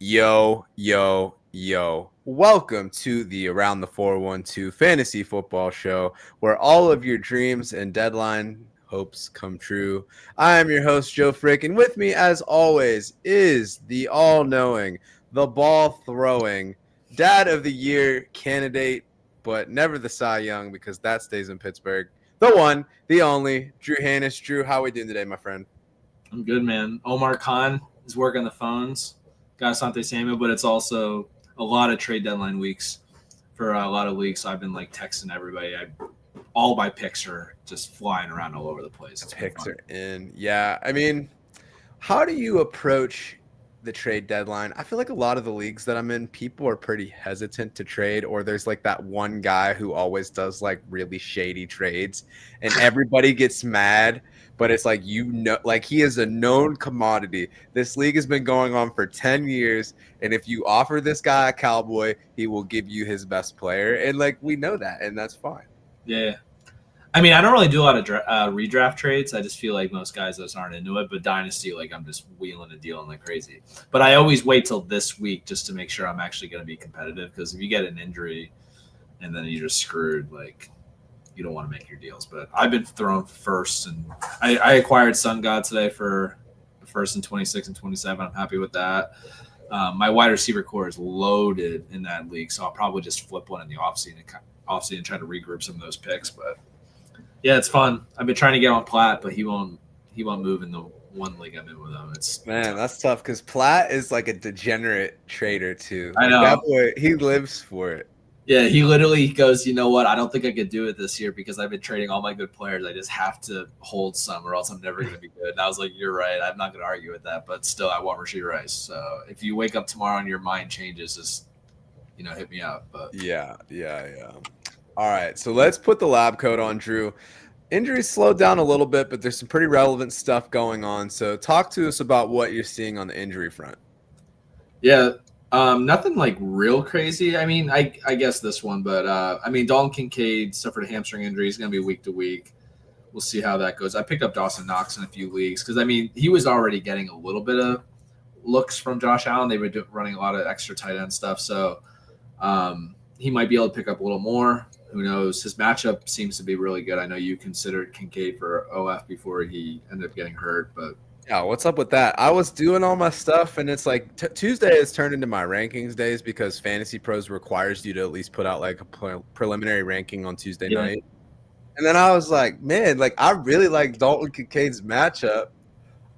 Yo, yo, yo. Welcome to the Around the 412 Fantasy Football Show, where all of your dreams and deadline hopes come true. I am your host, Joe Frick, and with me, as always, is the all-knowing, the ball-throwing, Dad of the Year candidate, but never the Cy Young because that stays in Pittsburgh. The one, the only, Drew Hannis. Drew, how are we doing today, my friend? I'm good, man. Omar Khan is working the phones. Got Asante Samuel, but it's also a lot of trade deadline weeks for a lot of leagues. I've been like texting everybody. All my picks are just flying around all over the place. Picks are in. Yeah. I mean, how do you approach the trade deadline? I feel like a lot of the leagues that I'm in, people are pretty hesitant to trade, or there's like that one guy who always does like really shady trades and everybody gets mad. But it's like, like he is a known commodity. This league has been going on for 10 years. And if you offer this guy a Cowboy, he will give you his best player. And like, we know that, and that's fine. Yeah. I mean, I don't really do a lot of redraft trades. I just feel like most guys just aren't into it. But Dynasty, like I'm just wheeling and dealing like crazy. But I always wait till this week just to make sure I'm actually going to be competitive. Because if you get an injury and then you're just screwed, like you don't want to make your deals. But I've been thrown first, and I acquired Sun God today for the first and 26 and 27. I'm happy with that. My wide receiver core is loaded in that league, so I'll probably just flip one in the offseason and try to regroup some of those picks. But yeah, it's fun. I've been trying to get on Platt, but he won't move in the one league I'm in with him. Man, that's tough because Platt is like a degenerate trader too. I know. That boy, he lives for it. Yeah, he literally goes, you know what? I don't think I could do it this year because I've been trading all my good players. I just have to hold some or else I'm never going to be good. And I was like, you're right. I'm not going to argue with that. But still, I want Rashee Rice. So if you wake up tomorrow and your mind changes, just, hit me up. But Yeah. All right, so let's put the lab coat on, Drew. Injuries slowed down a little bit, but there's some pretty relevant stuff going on. So talk to us about what you're seeing on the injury front. Yeah. Nothing like real crazy. I mean, I guess this one, but Dalton Kincaid suffered a hamstring injury. He's going to be week to week. We'll see how that goes. I picked up Dawson Knox in a few leagues because, he was already getting a little bit of looks from Josh Allen. They were running a lot of extra tight end stuff. So he might be able to pick up a little more. Who knows? His matchup seems to be really good. I know you considered Kincaid for OF before he ended up getting hurt, but yeah, what's up with that? I was doing all my stuff, and it's like Tuesday has turned into my rankings days because Fantasy Pros requires you to at least put out like a preliminary ranking on Tuesday night. And then I was like, man, like I really like Dalton Kincaid's matchup.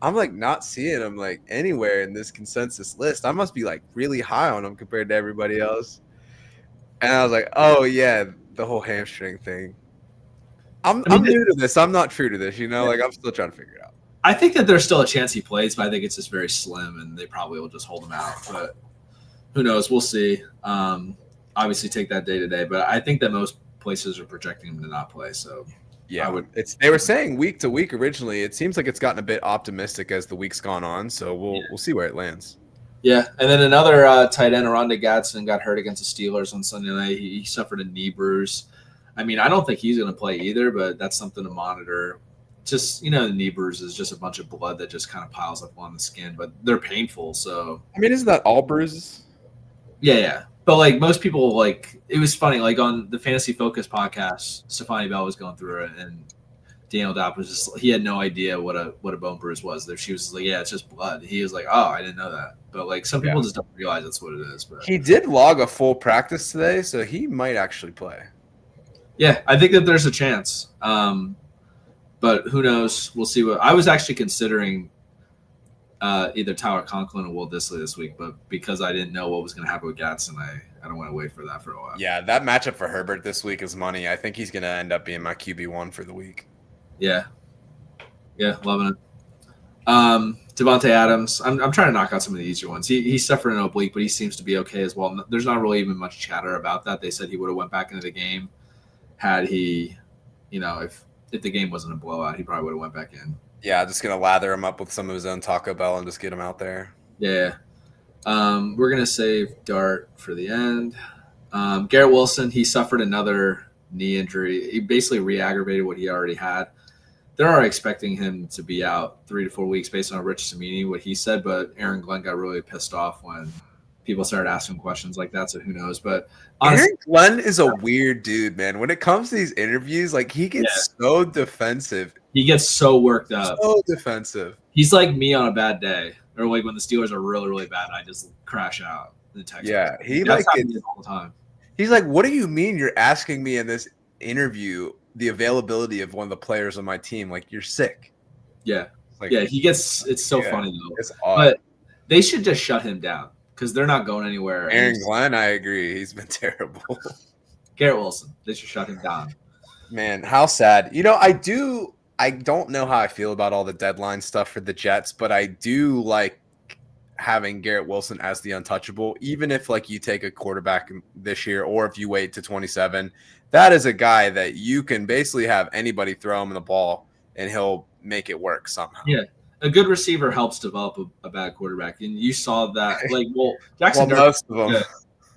I'm like not seeing him like anywhere in this consensus list. I must be like really high on him compared to everybody else. And I was like, oh yeah, the whole hamstring thing. I'm new to this. I'm not true to this, like I'm still trying to figure it out. I think that there's still a chance he plays, but I think it's just very slim, and they probably will just hold him out. But who knows? We'll see. Obviously, take that day to day, but I think that most places are projecting him to not play. So yeah, they were saying week to week originally. It seems like it's gotten a bit optimistic as the week's gone on. So we'll see where it lands. Yeah, and then another tight end, Rondé Gadsden, got hurt against the Steelers on Sunday night. He suffered a knee bruise. I don't think he's going to play either, but that's something to monitor. Just, the knee bruise is just a bunch of blood that just kind of piles up on the skin, but they're painful. So, isn't that all bruises? Yeah. But like most people, like it was funny, like on the Fantasy Focus podcast, Stefani Bell was going through it, and Daniel Dopp was just, he had no idea what a bone bruise was. She was like, yeah, it's just blood. He was like, oh, I didn't know that. But like some people just don't realize that's what it is. But he did log a full practice today, so he might actually play. Yeah, I think that there's a chance. But who knows? We'll see. What I was actually considering either Tyler Conklin or Will Dissly this week, but because I didn't know what was going to happen with Gadsden, I don't want to wait for that for a while. Yeah, that matchup for Herbert this week is money. I think he's going to end up being my QB1 for the week. Yeah, loving it. Devontae Adams, I'm trying to knock out some of the easier ones. He suffered an oblique, but he seems to be okay as well. There's not really even much chatter about that. They said he would have went back into the game had he, if the game wasn't a blowout, he probably would have went back in. Yeah, just going to lather him up with some of his own Taco Bell and just get him out there. Yeah. We're going to save Dart for the end. Garrett Wilson, he suffered another knee injury. He basically re-aggravated what he already had. They're expecting him to be out 3 to 4 weeks based on Rich Cimini, what he said, but Aaron Glenn got really pissed off when people started asking questions like that. So who knows? But honestly, Aaron Glenn is a weird dude, man. When it comes to these interviews, like he gets so defensive. He gets so worked up. So defensive. He's like me on a bad day, or like when the Steelers are really, really bad, I just crash out in the text. Yeah, That's happening all the time. He's like, "What do you mean you're asking me in this interview the availability of one of the players on my team? Like you're sick." Yeah, like, he gets. It's so funny though. It's odd. But they should just shut him down because they're not going anywhere. Aaron Glenn, I agree. He's been terrible. Garrett Wilson, they should shut him down. Man, how sad. I don't know how I feel about all the deadline stuff for the Jets, but I do like having Garrett Wilson as the untouchable, even if like you take a quarterback this year or if you wait to 27. That is a guy that you can basically have anybody throw him the ball and he'll make it work somehow. Yeah. A good receiver helps develop a bad quarterback. And you saw that Jackson Dart, most of them. Yeah.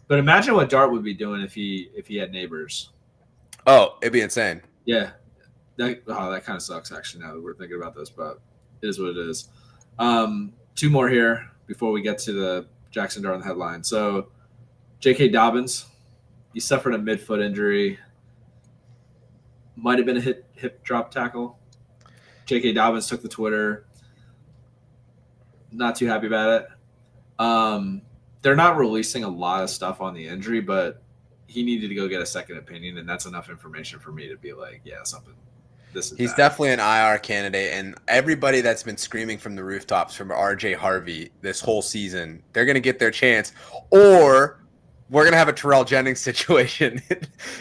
But imagine what Dart would be doing if he had neighbors. Oh, it'd be insane. Yeah. That kind of sucks actually now that we're thinking about this, but it is what it is. Two more here before we get to the Jackson Dart on the headline. So J.K. Dobbins, he suffered a midfoot injury. Might have been a hip drop tackle. J.K. Dobbins took to Twitter. Not too happy about it. They're not releasing a lot of stuff on the injury, but he needed to go get a second opinion, and that's enough information for me to be like, yeah, something. He's definitely an IR candidate, and everybody that's been screaming from the rooftops from RJ Harvey this whole season, they're going to get their chance, or we're going to have a Terrell Jennings situation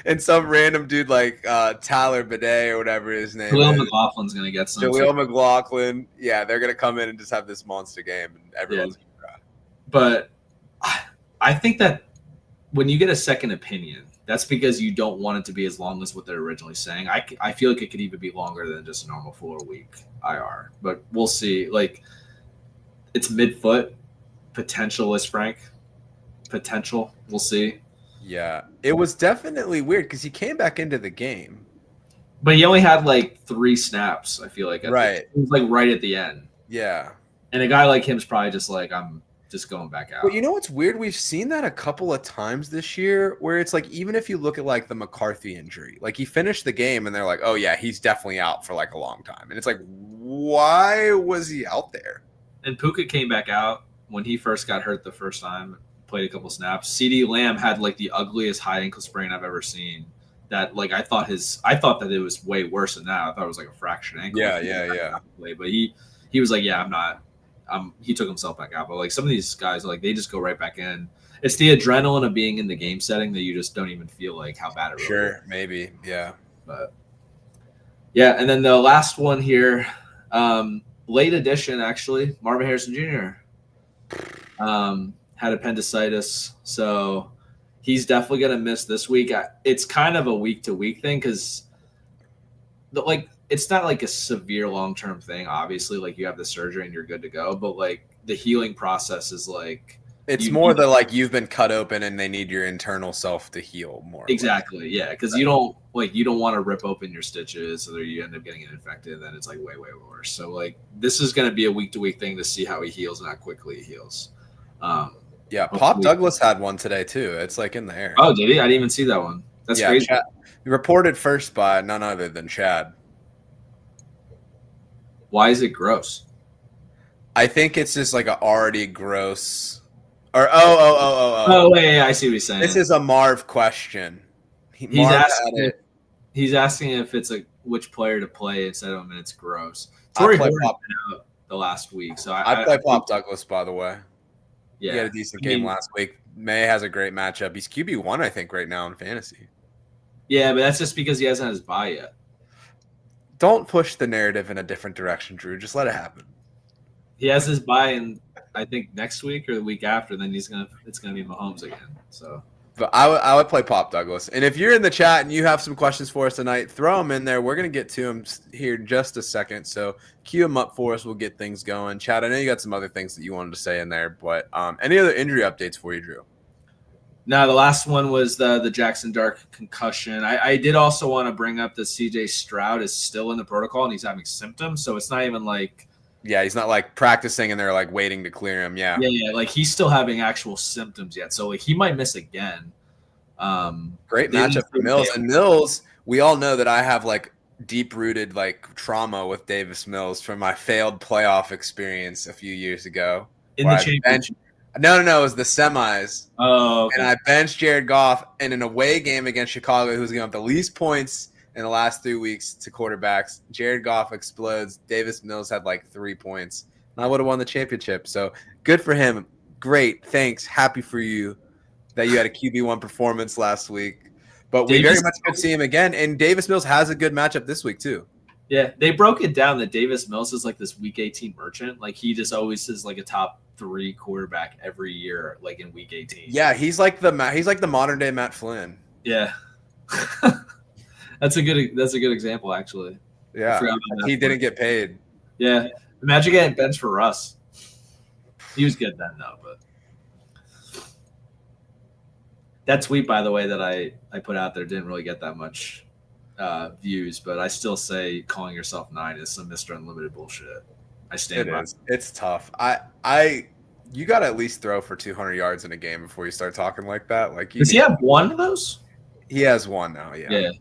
and some random dude like Tyler Bidet or whatever his name Jaleel is. McLaughlin's going to get some. Jaleel McLaughlin. Yeah, they're going to come in and just have this monster game, and everyone's going to cry. But I think that when you get a second opinion, that's because you don't want it to be as long as what they're originally saying. I feel like it could even be longer than just a normal 4-week IR, but we'll see. Like, it's midfoot. Potential is Frank. Potential. We'll see. Yeah. It was definitely weird because he came back into the game. But he only had like 3 snaps, I feel like. Right. It was like right at the end. Yeah. And a guy like him is probably just like, I'm just going back out. But you know what's weird? We've seen that a couple of times this year where it's like, even if you look at like the McCarthy injury, like he finished the game and they're like, oh yeah, he's definitely out for like a long time. And it's like, why was he out there? And Puka came back out when he first got hurt the first time, played a couple snaps. CeeDee Lamb had like the ugliest high ankle sprain I've ever seen. That like, I thought that it was way worse than that. I thought it was like a fractured ankle. Yeah. But he was like, yeah, I'm not. He took himself back out, but like some of these guys, like they just go right back in. It's the adrenaline of being in the game setting that you just don't even feel like how bad it really is. Maybe, yeah. But yeah, and then the last one here, late edition actually, Marvin Harrison Jr. Had appendicitis, so he's definitely gonna miss this week. It's kind of a week-to-week thing because it's not like a severe long-term thing. Obviously, like you have the surgery and you're good to go, but like the healing process is like it's more that like you've been cut open and they need your internal self to heal more. Exactly, yeah, because you don't want to rip open your stitches so that you end up getting it infected, and then it's like way worse. So like this is going to be a week-to-week thing to see how he heals and how quickly he heals. Yeah, Pop Douglas had one today too. It's like in the air. Oh, did he? I didn't even see that one. That's crazy. Chad, reported first by none other than Chad. Why is it gross? I think it's just like a already gross. Or oh wait, I see what he's saying. This is a Marv question. He's asking if it's which player to play instead of him, and it's gross. Torrey Horton been out the last week, so I play Pop Douglas, by the way. Yeah, he had a decent game last week. May has a great matchup. He's QB1, I think, right now in fantasy. Yeah, but that's just because he hasn't had his bye yet. Don't push the narrative in a different direction, Drew. Just let it happen. He has his bye in, I think, next week or the week after. Then it's gonna be Mahomes again. So, but I would play Pop Douglas. And if you're in the chat and you have some questions for us tonight, throw them in there. We're gonna get to them here in just a second. So queue them up for us. We'll get things going. Chad, I know you got some other things that you wanted to say in there, but any other injury updates for you, Drew? No, the last one was the Jackson Dart concussion. I did also want to bring up that CJ Stroud is still in the protocol and he's having symptoms. So it's not even like Yeah, he's not like practicing and they're like waiting to clear him. Yeah. Yeah. Like he's still having actual symptoms yet, so like he might miss again. Great They matchup didn't for say Mills. And Mills, we all know that I have like deep rooted like trauma with Davis Mills from my failed playoff experience a few years ago. in Where the I benched, championship. no, it was the semis. Oh, And okay. I benched Jared Goff in an away game against Chicago, who's giving up the least points in the last 3 weeks to quarterbacks. Jared Goff explodes. Davis Mills had like 3 points. And I would have won the championship. So good for him. Great. Thanks. Happy for you that you had a QB1 performance last week. But we very Davis, much could see him again. And Davis Mills has a good matchup this week, too. yeah, they broke it down that Davis Mills is like this week 18 merchant. Like he just always is like a top 3 quarterback every year, like in week 18. Yeah, he's like the modern day Matt Flynn. Yeah. That's a good example, actually. Yeah, he didn't get paid. Yeah, imagine getting benched for Russ. He was good then, though. But that tweet, by the way, that I put out there didn't really get that much views, but I still say calling yourself 9 is some Mr. Unlimited bullshit. I stand by it. It's tough. You got to at least throw for 200 yards in a game before you start talking like that. Like, Does he have one of those? He has one now. Yeah. Yeah.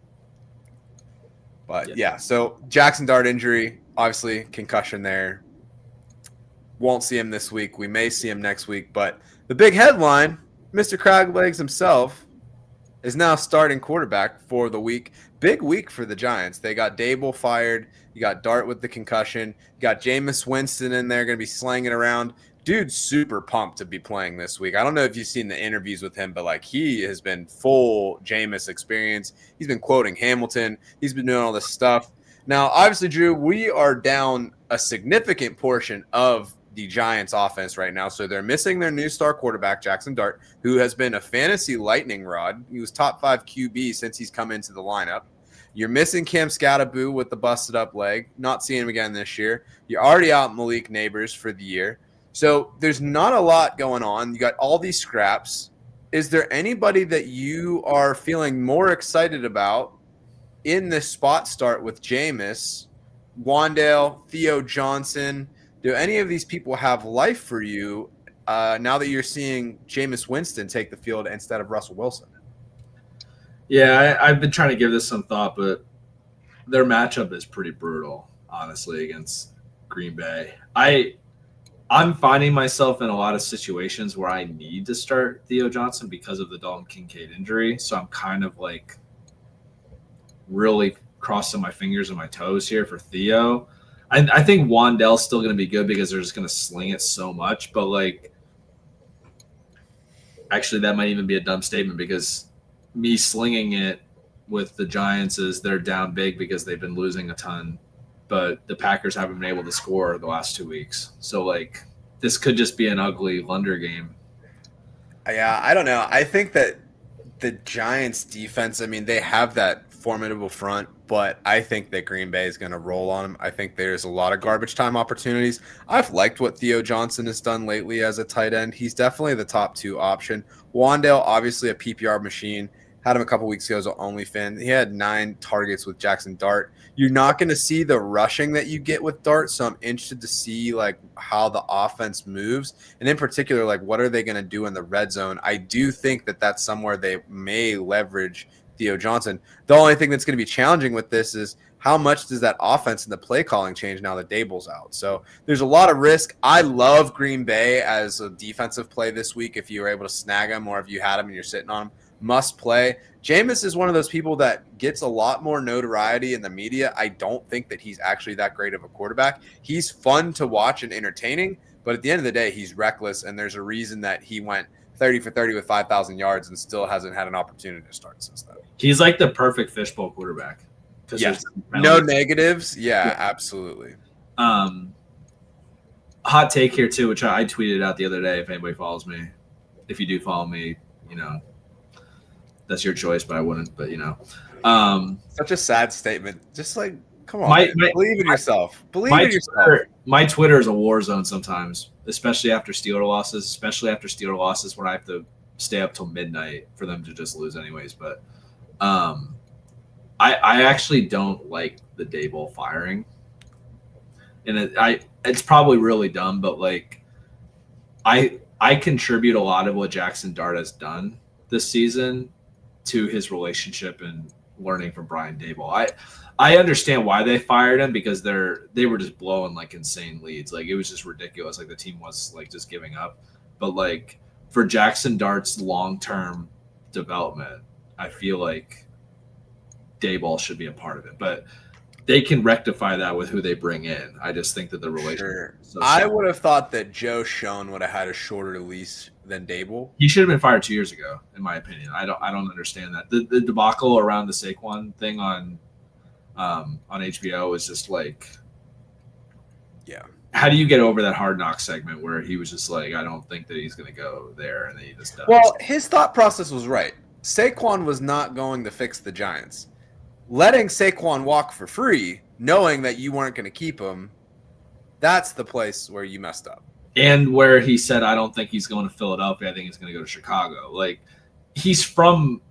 But yeah, so Jackson Dart injury, obviously concussion there. Won't see him this week. We may see him next week. But the big headline, Mr. Craglegs himself is now starting quarterback for the week. Big week for the Giants. They got Dable fired. You got Dart with the concussion. You got Jameis Winston in there, going to be slanging around. Dude's super pumped to be playing this week. I don't know if you've seen the interviews with him, but like he has been full Jameis experience. He's been quoting Hamilton. He's been doing all this stuff. Now, obviously, Drew, we are down a significant portion of the Giants offense right now. So they're missing their new star quarterback, Jackson Dart, who has been a fantasy lightning rod. He was top 5 QB since he's come into the lineup. You're missing Cam Scatterboo with the busted up leg. Not seeing him again this year. You're already out Malik Neighbors for the year. So there's not a lot going on. You got all these scraps. Is there anybody that you are feeling more excited about in this spot start with Jameis, Wandale, Theo Johnson? Do any of these people have life for you now that you're seeing Jameis Winston take the field instead of Russell Wilson? Yeah, I've been trying to give this some thought, but their matchup is pretty brutal, honestly, against Green Bay. I'm finding myself in a lot of situations where I need to start Theo Johnson because of the Dalton Kincaid injury. So I'm kind of like really crossing my fingers and my toes here for Theo. I think Wandell's still going to be good because they're just going to sling it so much. But like, actually, that might even be a dumb statement because me slinging it with the Giants is they're down big because they've been losing a ton. But the Packers haven't been able to score the last 2 weeks. So, like, this could just be an ugly Lunder game. Yeah, I don't know. I think that the Giants defense, I mean, they have that formidable front, but I think that Green Bay is going to roll on them. I think there's a lot of garbage time opportunities. I've liked what Theo Johnson has done lately as a tight end. He's definitely the top 2 option. Wandale, obviously a PPR machine. Had him a couple weeks ago as an OnlyFans. He had 9 targets with Jackson Dart. You're not going to see the rushing that you get with Dart, so I'm interested to see like how the offense moves, and in particular, like what are they going to do in the red zone. I do think that that's somewhere they may leverage Theo Johnson. The only thing that's going to be challenging with this is how much does that offense and the play calling change now that Dable's out. So there's a lot of risk. I love Green Bay as a defensive play this week if you were able to snag them or if you had them and you're sitting on them. Must play. Jameis is one of those people that gets a lot more notoriety in the media. I don't think that he's actually that great of a quarterback. He's fun to watch and entertaining, but at the end of the day, he's reckless, and there's a reason that he went 30 for 30 with 5,000 yards and still hasn't had an opportunity to start since then. He's like the perfect fishbowl quarterback. Yes. No negatives. Yeah, absolutely. Hot take here, too, which I tweeted out the other day if anybody follows me. If you do follow me, you know, that's your choice, but I wouldn't. But, you know. Such a sad statement. Just like, come on, believe in yourself. Believe in yourself. My Twitter is a war zone sometimes, especially after Steeler losses when I have to stay up till midnight for them to just lose anyways. But I actually don't like the Daboll firing. and it's probably really dumb, but like I contribute a lot of what Jackson Dart has done this season to his relationship and learning from Brian Daboll. I understand why they fired him because they were just blowing like insane leads. Like it was just ridiculous. Like the team was like just giving up. But like for Jackson Dart's long-term development, I feel like Daboll should be a part of it. But they can rectify that with who they bring in. I just think that the relationship. Sure. So I would have thought that Joe Schoen would have had a shorter lease than Daboll. He should have been fired 2 years ago, in my opinion. I don't understand that. The debacle around the Saquon thing on HBO is just like, yeah. How do you get over that Hard Knock segment where he was just like, I don't think that he's going to go there, and then he just does. Well, his thought process was right. Saquon was not going to fix the Giants. Letting Saquon walk for free, knowing that you weren't going to keep him, that's the place where you messed up. And where he said, I don't think he's going to Philadelphia. I think he's going to go to Chicago. Like, he's from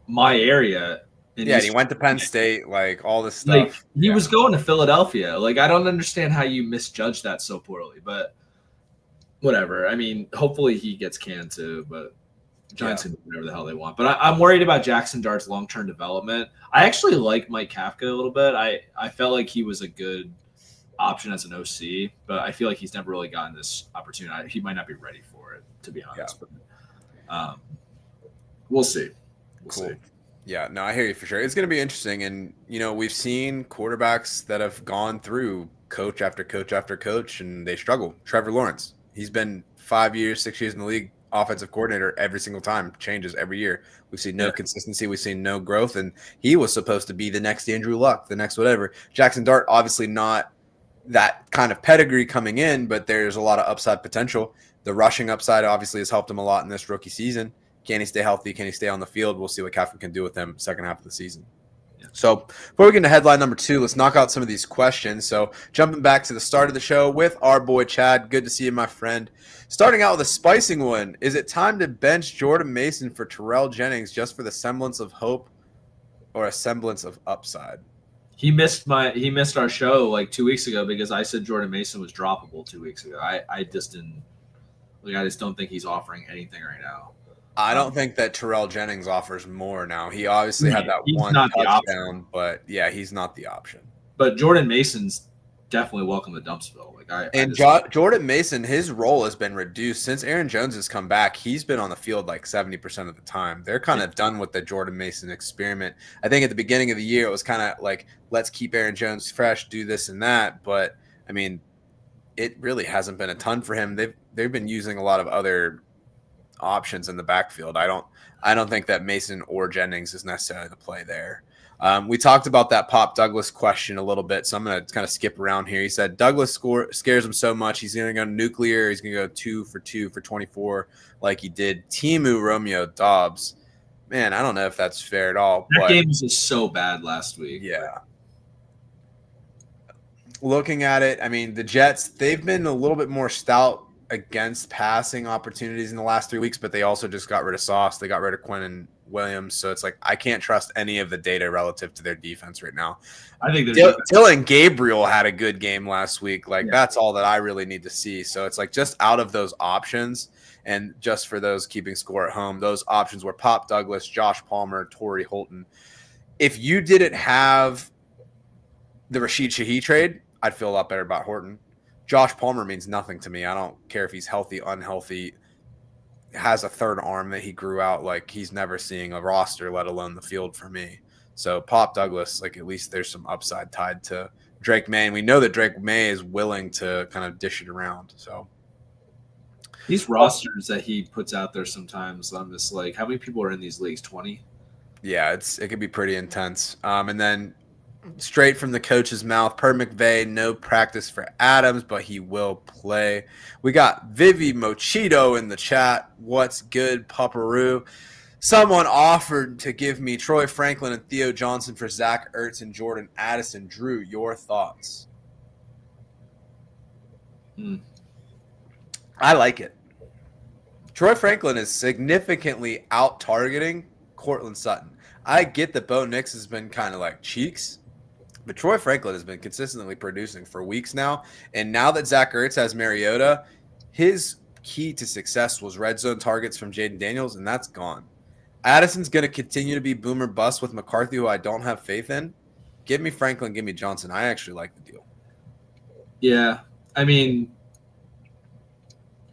my area. And he went to Penn State, like all this stuff. Like, he was going to Philadelphia. Like, I don't understand how you misjudge that so poorly, but whatever. I mean, hopefully he gets canned too, but Giants can do whatever the hell they want. But I'm worried about Jackson Dart's long-term development. I actually like Mike Kafka a little bit. I felt like he was a good option as an OC, but I feel like he's never really gotten this opportunity. He might not be ready for it, to be honest. Yeah. But we'll see. Cool. Yeah, no, I hear you for sure. It's going to be interesting. And, you know, we've seen quarterbacks that have gone through coach after coach after coach, and they struggle. Trevor Lawrence, he's been 5 years, 6 years in the league, offensive coordinator every single time, changes every year. We've seen no consistency. We've seen no growth. And he was supposed to be the next Andrew Luck, the next whatever. Jackson Dart, obviously not that kind of pedigree coming in, but there's a lot of upside potential. The rushing upside obviously has helped him a lot in this rookie season. Can he stay healthy? Can he stay on the field? We'll see what Kafka can do with him second half of the season. Yeah. So before we get into headline number 2, let's knock out some of these questions. So jumping back to the start of the show with our boy Chad. Good to see you, my friend. Starting out with a spicing one. Is it time to bench Jordan Mason for Terrell Jennings just for the semblance of hope or a semblance of upside? He missed our show like 2 weeks ago because I said Jordan Mason was droppable 2 weeks ago. I just don't think he's offering anything right now. I don't think that Terrell Jennings offers more now. He obviously had that one touchdown, but yeah, he's not the option. But Jordan Mason's definitely welcome to Dumpsville. Jordan Mason, his role has been reduced since Aaron Jones has come back. He's been on the field like 70% of the time. They're kind of done with the Jordan Mason experiment. I think at the beginning of the year, it was kind of like, let's keep Aaron Jones fresh, do this and that. But I mean, it really hasn't been a ton for him. They've been using a lot of other options in the backfield. I don't think that Mason or Jennings is necessarily the play there. We talked about that Pop Douglas question a little bit, so I'm going to kind of skip around here. He said Douglas scares him so much he's going to go nuclear. He's going to go 2 for 2 for 24 like he did Timu Romeo Dobbs. Man, I don't know if that's fair at all. That game was just so bad last week. Yeah. Looking at it, I mean, the Jets, they've been a little bit more stout against passing opportunities in the last 3 weeks, but they also just got rid of Sauce. They got rid of Quentin Williams. So it's like, I can't trust any of the data relative to their defense right now. I think Dylan Gabriel had a good game last week. Like, that's all that I really need to see. So it's like, just out of those options, and just for those keeping score at home, those options were Pop Douglas, Josh Palmer, Torrey Holton. If you didn't have the Rashid Shaheed trade, I'd feel a lot better about Horton. Josh Palmer means nothing to me. I don't care if he's healthy, unhealthy, has a third arm that he grew out. Like, he's never seeing a roster, let alone the field for me. So Pop Douglas, like, at least there's some upside tied to Drake May. And we know that Drake May is willing to kind of dish it around. So these rosters that he puts out there sometimes, I'm just like, how many people are in these leagues? 20? Yeah, it can be pretty intense. And then straight from the coach's mouth, per McVay, no practice for Adams, but he will play. We got Vivi Mochito in the chat. What's good, Paparoo? Someone offered to give me Troy Franklin and Theo Johnson for Zach Ertz and Jordan Addison. Drew, your thoughts? I like it. Troy Franklin is significantly out-targeting Cortland Sutton. I get that Bo Nix has been kind of like cheeks, But Troy Franklin has been consistently producing for weeks now. And now that Zach Ertz has Mariota, his key to success was red zone targets from Jaden Daniels, and that's gone. Addison's going to continue to be boomer bust with McCarthy, who I don't have faith in. Give me Franklin, give me Johnson. I actually like the deal. Yeah. I mean,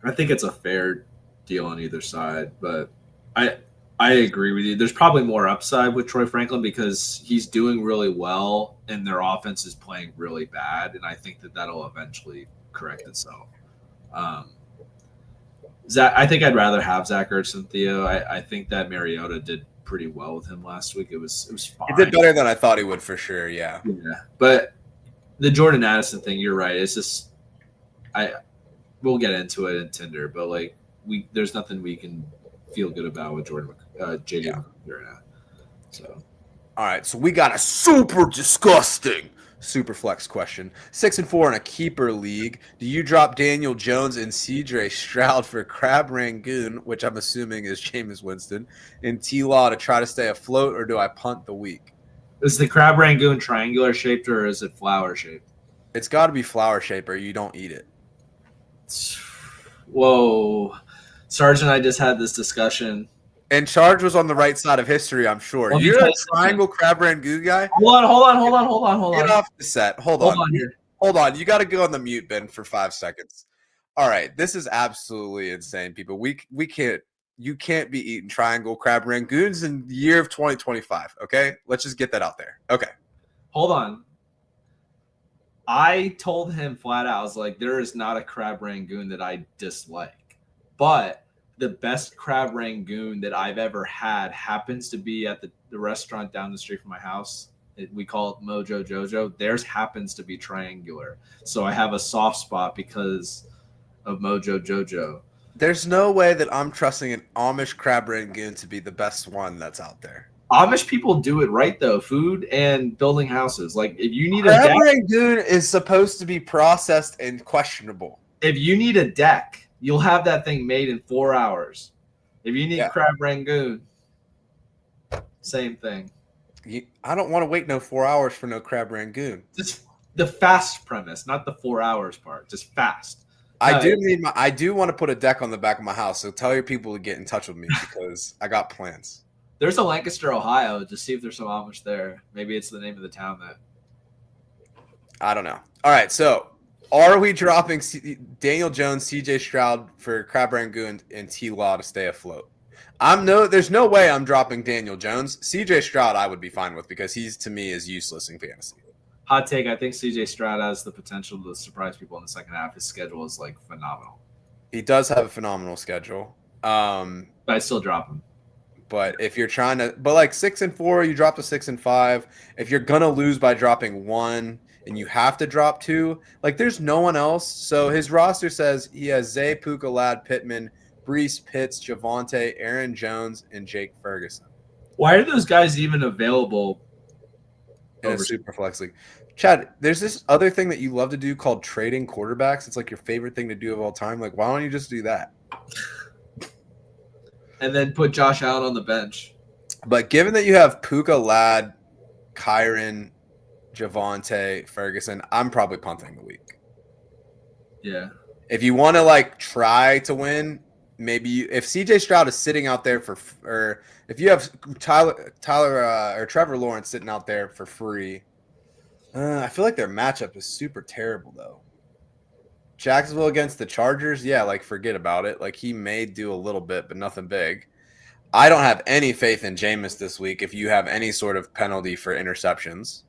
I think it's a fair deal on either side, but I agree with you. There's probably more upside with Troy Franklin because he's doing really well and their offense is playing really bad, and I think that'll eventually correct itself. I think I'd rather have Zach Ertz than Theo. I think that Mariota did pretty well with him last week. It was fine. He did better than I thought he would for sure. Yeah. But the Jordan Addison thing, you're right. It's just we'll get into it in Tinder, but like there's nothing we can feel good about with JD right now. So, all right. So we got a super disgusting super flex question. 6-4 in a keeper league. Do you drop Daniel Jones and CJ Stroud for Crab Rangoon, which I'm assuming is Jameis Winston, and T-Law to try to stay afloat, or do I punt the week? Is the Crab Rangoon triangular shaped or is it flower shaped? It's got to be flower shaped or you don't eat it. Whoa. Sarge and I just had this discussion. And Charge was on the right side of history, I'm sure. You're a triangle Crab Rangoon guy? Hold on. Get off the set. Hold on. You got to go on the mute bin for 5 seconds. All right. This is absolutely insane, people. You can't be eating triangle Crab Rangoons in the year of 2025, okay? Let's just get that out there. Okay. Hold on. I told him flat out, I was like, there is not a Crab Rangoon that I dislike. But the best Crab Rangoon that I've ever had happens to be at the restaurant down the street from my house. We call it Mojo Jojo. Theirs happens to be triangular. So I have a soft spot because of Mojo Jojo. There's no way that I'm trusting an Amish Crab Rangoon to be the best one that's out there. Amish people do it right, though. Food and building houses. Like, if you need Crab Rangoon is supposed to be processed and questionable. If you need a deck, you'll have that thing made in 4 hours. If you need Crab Rangoon, same thing. I don't want to wait no 4 hours for no Crab Rangoon. Just the fast premise, not the 4 hours part. Just fast. I do want to put a deck on the back of my house, so tell your people to get in touch with me because I got plans. There's a Lancaster, Ohio. Just see if there's some Amish there. Maybe it's the name of the town that. I don't know. All right, so are we dropping Daniel Jones, CJ Stroud for Crab Rangoon and T-Law to stay afloat? There's no way I'm dropping Daniel Jones. CJ Stroud I would be fine with because he's, to me, is useless in fantasy. Hot take, I think CJ Stroud has the potential to surprise people in the second half. His schedule is like phenomenal. He does have a phenomenal schedule. But I still drop him. But if you're trying to, like 6-4, you drop to 6-5. If you're gonna lose by dropping one and you have to drop two, like there's no one else. So his roster says he has Zay, Puka, Ladd, Pittman, Brees, Pitts, Javonte, Aaron Jones, and Jake Ferguson. Why are those guys even available in a super flex league? Chad, there's this other thing that you love to do called trading quarterbacks. It's like your favorite thing to do of all time. Like, why don't you just do that? And then put Josh Allen on the bench. But given that you have Puka, Ladd, Kyron, Javonte, Ferguson, I'm probably punting the week. Yeah. If you want to like try to win, maybe if CJ Stroud is sitting out there or if you have Tyler or Trevor Lawrence sitting out there for free, I feel like their matchup is super terrible though. Jacksonville against the Chargers, yeah, like forget about it. Like he may do a little bit, but nothing big. I don't have any faith in Jameis this week if you have any sort of penalty for interceptions.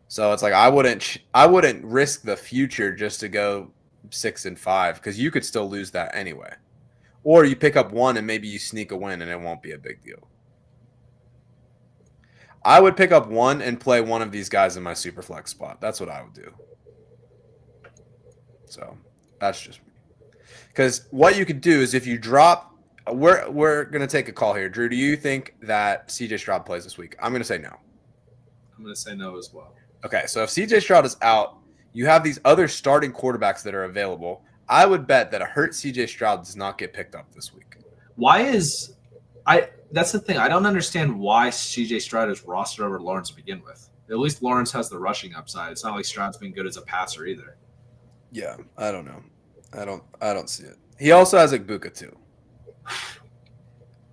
So it's like I wouldn't risk the future just to go 6-5 because you could still lose that anyway. Or you pick up one and maybe you sneak a win and it won't be a big deal. I would pick up one and play one of these guys in my super flex spot. That's what I would do. So that's just me. Because what you could do is if you drop, we're going to take a call here. Drew, do you think that CJ Stroud plays this week? I'm going to say no. I'm going to say no as well. Okay, so if CJ Stroud is out, you have these other starting quarterbacks that are available. I would bet that a hurt CJ Stroud does not get picked up this week. That's the thing. I don't understand why CJ Stroud is rostered over Lawrence to begin with. At least Lawrence has the rushing upside. It's not like Stroud's been good as a passer either. Yeah, I don't know. I don't see it. He also has Igbukah too.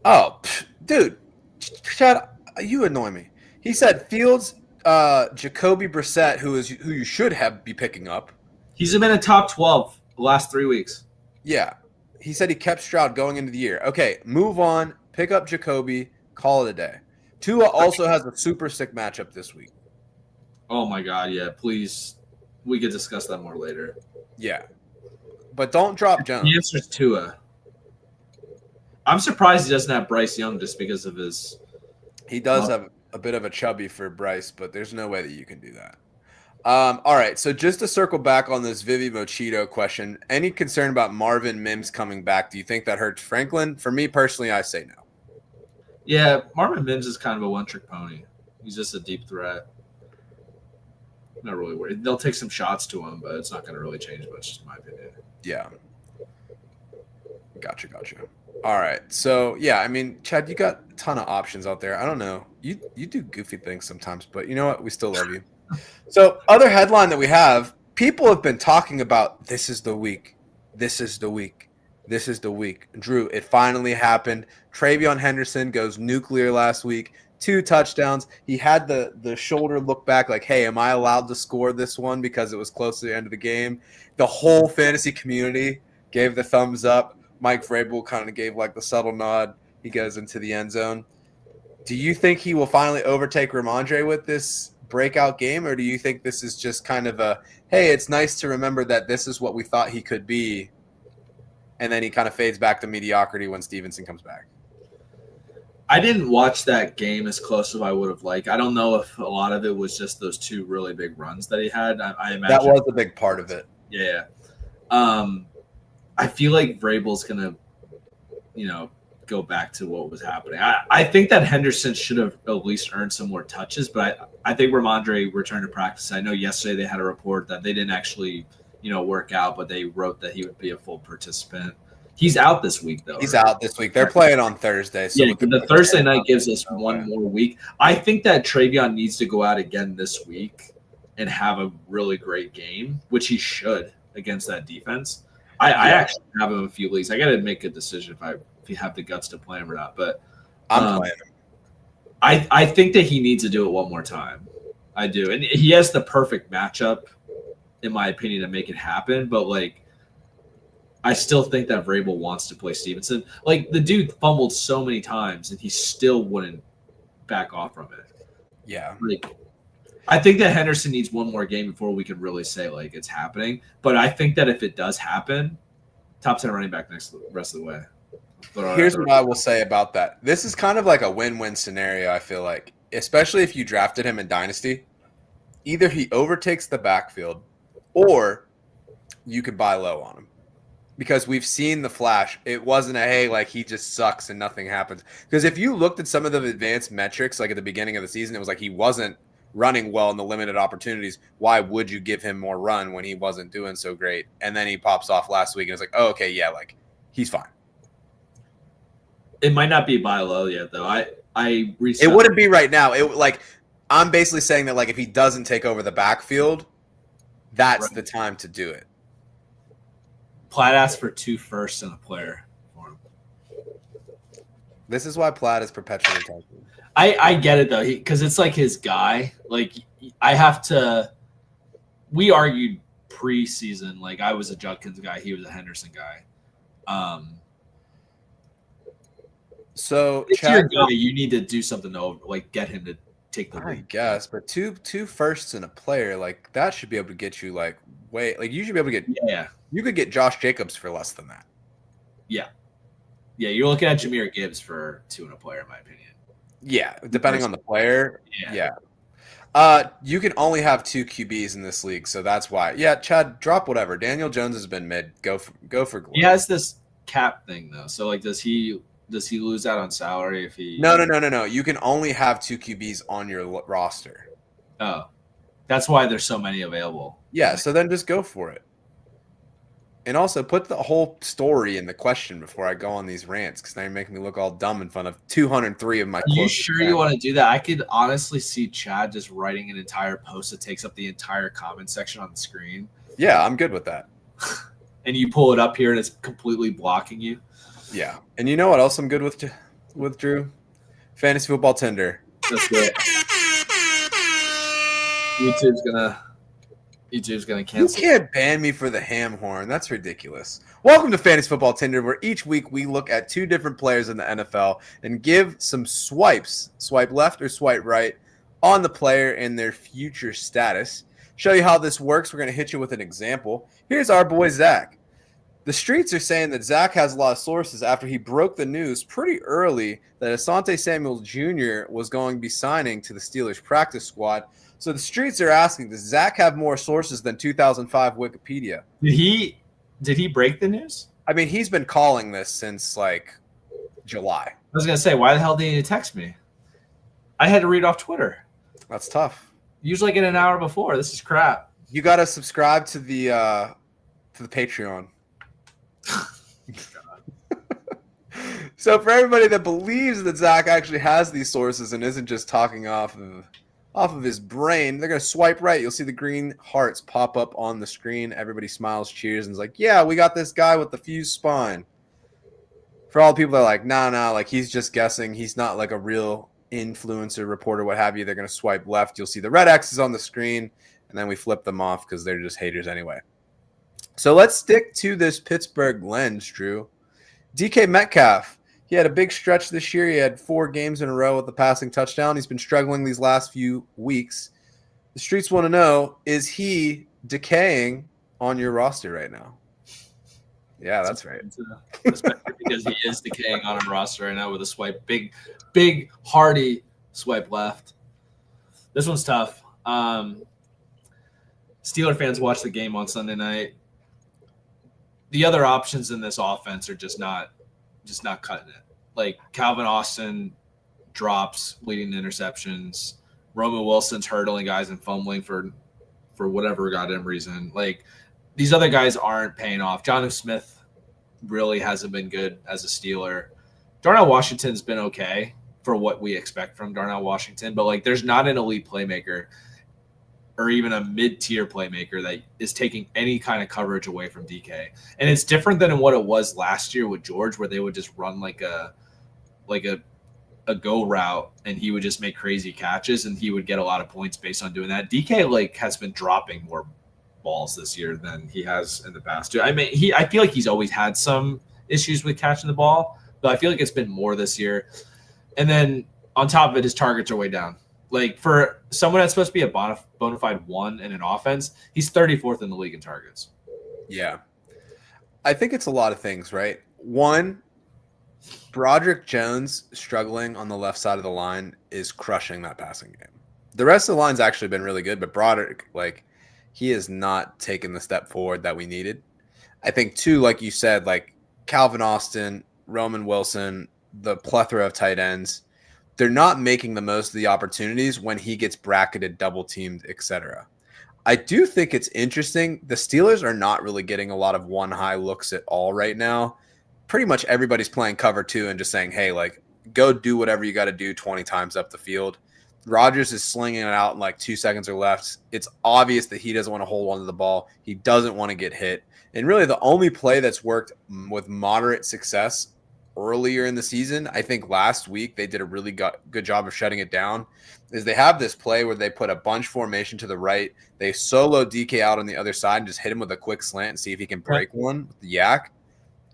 Oh, dude, Chad, you annoy me. He said Fields, Jacoby Brissett, who you should be picking up. He's been in top 12 the last 3 weeks. Yeah, he said he kept Stroud going into the year. Okay, move on. Pick up Jacoby. Call it a day. Tua also has a super sick matchup this week. Oh my God, yeah. Please, we could discuss that more later. Yeah, but don't drop Jones. The answer is Tua. I'm surprised he doesn't have Bryce Young just because of his. He does have a bit of a chubby for Bryce, but there's no way that you can do that. All right, so just to circle back on this Vivi Mochito question, any concern about Marvin Mims coming back? Do you think that hurts Franklin? For me personally, I say no. Yeah, Marvin Mims is kind of a one-trick pony. He's just a deep threat. I'm not really worried. They'll take some shots to him, but it's not going to really change much, in my opinion. Yeah. Gotcha. All right. So, yeah, I mean, Chad, you got a ton of options out there. I don't know. You do goofy things sometimes, but you know what? We still love you. So, other headline that we have, people have been talking about this is the week. This is the week. This is the week. Drew, it finally happened. Travion Henderson goes nuclear last week. 2 touchdowns. He had the shoulder look back like, hey, am I allowed to score this one because it was close to the end of the game? The whole fantasy community gave the thumbs up. Mike Vrabel kind of gave like the subtle nod. He goes into the end zone. Do you think he will finally overtake Ramondre with this breakout game, or do you think this is just kind of a, hey, it's nice to remember that this is what we thought he could be, and then he kind of fades back to mediocrity when Stevenson comes back? I didn't watch that game as close as I would have liked. I don't know if a lot of it was just those 2 really big runs that he had. I imagine that was a big part of it. Yeah. I feel like Vrabel's going to, go back to what was happening. I think that Henderson should have at least earned some more touches, but I think Ramondre returned to practice. I know yesterday they had a report that they didn't actually, work out, but they wrote that he would be a full participant. He's out this week, though. He's out this week. They're playing on Thursday. So yeah, the Thursday night gives us one more week. I think that Travion needs to go out again this week and have a really great game, which he should against that defense. I actually have him a few leagues. I got to make a decision if you have the guts to play him or not. But I'm playing him. I think that he needs to do it one more time. I do. And he has the perfect matchup, in my opinion, to make it happen. But, I still think that Vrabel wants to play Stevenson. The dude fumbled so many times, and he still wouldn't back off from it. Yeah. I think that Henderson needs one more game before we can really say, it's happening. But I think that if it does happen, top 10 running back rest of the way. But here's what I will say about that. This is kind of like a win-win scenario, I feel like, especially if you drafted him in Dynasty. Either he overtakes the backfield or you could buy low on him. Because we've seen the flash. It wasn't a, hey, he just sucks and nothing happens. Because if you looked at some of the advanced metrics, at the beginning of the season, it was he wasn't running well in the limited opportunities. Why would you give him more run when he wasn't doing so great? And then he pops off last week and it's oh, okay, yeah, he's fine. It might not be buy low yet, though. It wouldn't be right now. I'm basically saying that if he doesn't take over the backfield, that's the time to do it. Platt asked for 2 firsts and a player for him. This is why Platt is perpetually talking. I get it, though, because it's his guy. I have to – we argued preseason. I was a Judkins guy. He was a Henderson guy. So it's your guy. You need to do something to get him to take the lead. I guess, but two firsts and a player, that should be able to get you, you should be able to get – yeah. You could get Josh Jacobs for less than that. Yeah. Yeah, you're looking at Jahmyr Gibbs for 2 and a player, in my opinion. Yeah, depending on the player. Yeah. You can only have 2 QBs in this league, so that's why. Yeah, Chad, drop whatever. Daniel Jones has been mid. Go for glory. He has this cap thing, though. So, does he lose out on salary if he – No. You can only have 2 QBs on your roster. Oh. That's why there's so many available. Yeah, so then just go for it. And also put the whole story in the question before I go on these rants, because now you're making me look all dumb in front of 203 of my Are you closest sure friends. you want to do that? I could honestly see Chad just writing an entire post that takes up the entire comment section on the screen. Yeah, I'm good with that. And you pull it up here and it's completely blocking you. Yeah. And you know what else I'm good with Drew? Fantasy football Tinder. That's good. YouTube's gonna You cancel. can't ban me for the ham horn. That's ridiculous. Welcome to Fantasy Football Tinder, where each week we look at two different players in the NFL and give some swipes, swipe left or swipe right, on the player and their future status. Show you how this works. We're going to hit you with an example. Here's our boy Zach. The streets are saying that Zach has a lot of sources after he broke the news pretty early that Asante Samuel Jr. was going to be signing to the Steelers practice squad. So the streets are asking, does Zach have more sources than 2005 Wikipedia? Did he break the news? I mean, he's been calling this since like July. I was gonna say, why the hell didn't you text me? I had to read off Twitter. That's tough. Usually get an hour before. This is crap. You got to subscribe to the Patreon. So for everybody that believes that Zach actually has these sources and isn't just talking off of his brain, they're going to swipe right. You'll see the green hearts pop up on the screen. Everybody smiles, cheers, and is like, yeah, we got this guy with the fused spine. For all the people that are like, nah, like he's just guessing. He's not like a real influencer, reporter, what have you. They're going to swipe left. You'll see the red X's on the screen, and then we flip them off because they're just haters anyway. So let's stick to this Pittsburgh lens, Drew. DK Metcalf. He had a big stretch this year. He had 4 games in a row with the passing touchdown. He's been struggling these last few weeks. The streets want to know, is he decaying on your roster right now? Yeah, that's right. Especially because he is decaying on a roster right now with a swipe. Big, hearty swipe left. This one's tough. Steeler fans watch the game on Sunday night. The other options in this offense are just not cutting it. Like Calvin Austin drops, leading interceptions. Roman Wilson's hurdling guys and fumbling for whatever goddamn reason. Like these other guys aren't paying off. Jonnu Smith really hasn't been good as a Steeler. Darnell Washington's been okay for what we expect from Darnell Washington, but like there's not an elite playmaker or even a mid-tier playmaker that is taking any kind of coverage away from DK. And it's different than what it was last year with George, where they would just run like a go route and he would just make crazy catches and he would get a lot of points based on doing that. DK like has been dropping more balls this year than he has in the past too. I mean, I feel like he's always had some issues with catching the ball, but I feel like it's been more this year. And then on top of it, his targets are way down. Like for someone that's supposed to be a bona fide one in an offense, he's 34th in the league in targets. Yeah. I think it's a lot of things, right? One, Broderick Jones struggling on the left side of the line is crushing that passing game. The rest of the line's actually been really good, but Broderick, like, he has not taken the step forward that we needed. I think, too, like you said, like Calvin Austin, Roman Wilson, the plethora of tight ends, they're not making the most of the opportunities when he gets bracketed, double teamed, etc. I do think it's interesting. The Steelers are not really getting a lot of one high looks at all right now. Pretty much everybody's playing cover 2 and just saying, hey, like, go do whatever you got to do 20 times up the field. Rodgers is slinging it out in like 2 seconds or left. It's obvious that he doesn't want to hold on to the ball. He doesn't want to get hit. And really the only play that's worked with moderate success earlier in the season, I think last week they did a really good job of shutting it down, is they have this play where they put a bunch formation to the right. They solo DK out on the other side and just hit him with a quick slant and see if he can break one with the yak.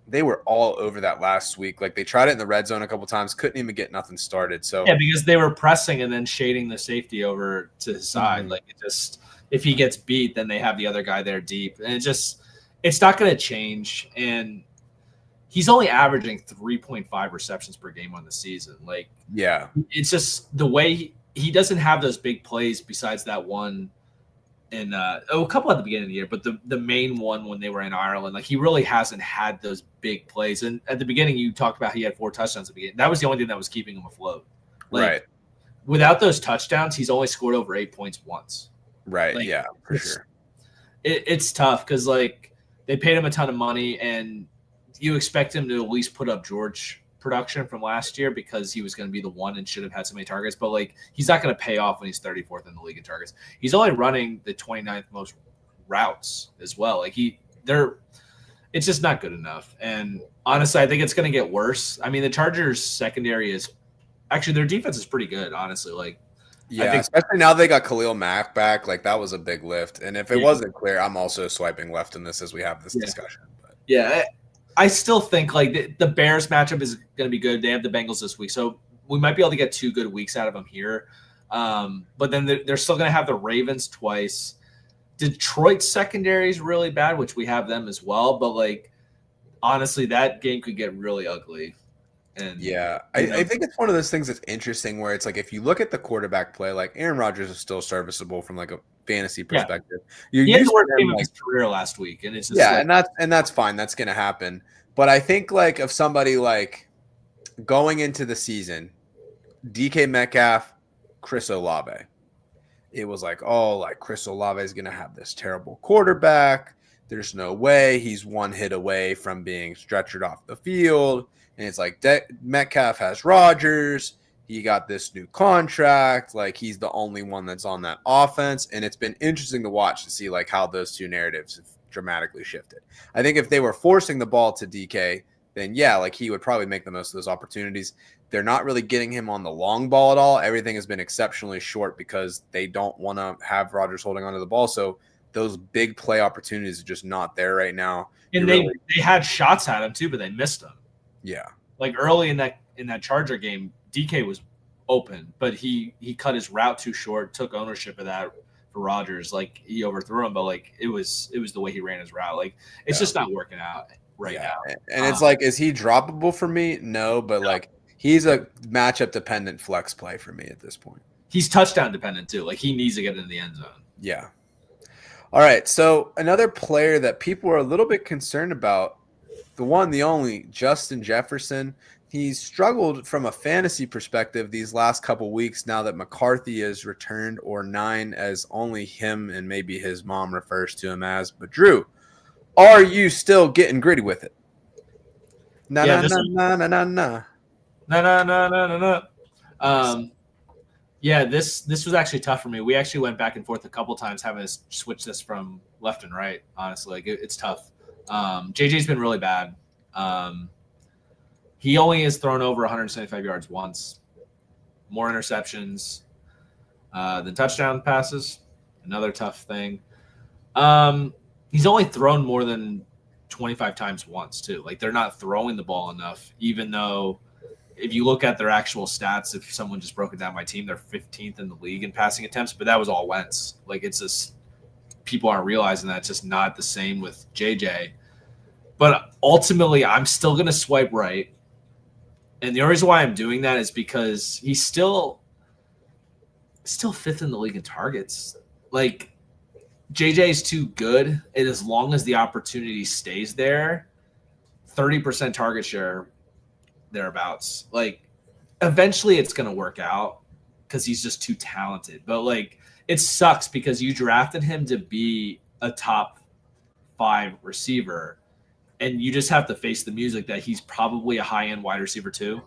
They were all over that last week. Like they tried it in the red zone a couple times, couldn't even get nothing started. So yeah, because they were pressing and then shading the safety over to his side. Mm-hmm. Like it just, if he gets beat, then they have the other guy there deep. And it's not going to change. And he's only averaging 3.5 receptions per game on the season. Like, yeah, it's just the way he doesn't have those big plays besides that one in a couple at the beginning of the year, but the main one when they were in Ireland, like he really hasn't had those big plays. And at the beginning, you talked about he had 4 touchdowns at the beginning. That was the only thing that was keeping him afloat. Like, right. Without those touchdowns, he's only scored over 8 points once. Right. Like, yeah, for sure. It's tough because like they paid him a ton of money, and you expect him to at least put up George production from last year because he was going to be the one and should have had so many targets. But like, he's not going to pay off when he's 34th in the league in targets. He's only running the 29th most routes as well. Like it's just not good enough. And honestly, I think it's going to get worse. I mean, the Chargers secondary is actually, their defense is pretty good, honestly. Like, yeah, especially now they got Khalil Mack back. Like, that was a big lift. And if it wasn't clear, I'm also swiping left in this as we have this discussion. But. Yeah, I still think like the Bears matchup is going to be good. They have the Bengals this week, so we might be able to get 2 good weeks out of them here. But then they're still going to have the Ravens twice. Detroit's secondary is really bad, which we have them as well. But like, honestly, that game could get really ugly. And yeah, I think it's one of those things that's interesting where it's like if you look at the quarterback play, like Aaron Rodgers is still serviceable from like a fantasy perspective. He had the worst game of his career last week, and it's just and that's fine. That's going to happen. But I think like if somebody like going into the season, DK Metcalf, Chris Olave, it was like, oh, like Chris Olave is going to have this terrible quarterback. There's no way he's one hit away from being stretchered off the field. And it's like Metcalf has Rodgers. He got this new contract. Like, he's the only one that's on that offense. And it's been interesting to watch to see like how those two narratives have dramatically shifted. I think if they were forcing the ball to DK, then yeah, like he would probably make the most of those opportunities. They're not really getting him on the long ball at all. Everything has been exceptionally short because they don't want to have Rodgers holding onto the ball. So those big play opportunities are just not there right now. And they had shots at him too, but they missed them. Yeah. Like early in that Charger game, DK was open, but he cut his route too short, took ownership of that for Rodgers. Like, he overthrew him, but like it was the way he ran his route. Like, it's just not working out right now. And it's like, is he droppable for me? No, but like he's a matchup dependent flex play for me at this point. He's touchdown dependent too. Like, he needs to get in the end zone. Yeah. All right. So another player that people are a little bit concerned about, the one, the only, Justin Jefferson. He's struggled from a fantasy perspective these last couple weeks now that McCarthy has returned, or 9 as only him and maybe his mom refers to him as. But Drew, are you still getting gritty with it? No. Yeah, this was actually tough for me. We actually went back and forth a couple times having to switch this from left and right. Honestly, like it's tough. JJ's been really bad. He only has thrown over 175 yards once. More interceptions than touchdown passes. Another tough thing. He's only thrown more than 25 times once too. Like, they're not throwing the ball enough, even though if you look at their actual stats, if someone just broke it down by team, they're 15th in the league in passing attempts, but that was all Wentz. Like, it's just people aren't realizing that it's just not the same with JJ. But ultimately, I'm still going to swipe right. And the only reason why I'm doing that is because he's still 5th in the league in targets. Like, JJ is too good. And as long as the opportunity stays there, 30% target share, thereabouts. Like, eventually it's going to work out because he's just too talented. But, like, it sucks because you drafted him to be a top 5 receiver, and you just have to face the music that he's probably a high-end wide receiver too.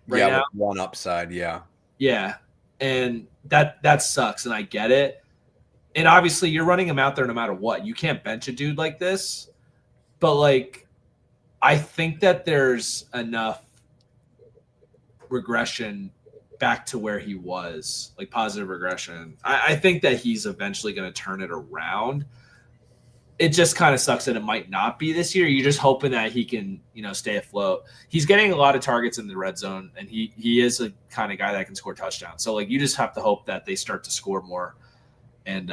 Right now. With one upside, yeah. Yeah, and that sucks, and I get it. And obviously, you're running him out there no matter what. You can't bench a dude like this. But, like, I think that there's enough regression back to where he was, like positive regression. I think that he's eventually going to turn it around. It just kind of sucks that it might not be this year. You're just hoping that he can, stay afloat. He's getting a lot of targets in the red zone, and he is a kind of guy that can score touchdowns. So, like, you just have to hope that they start to score more. And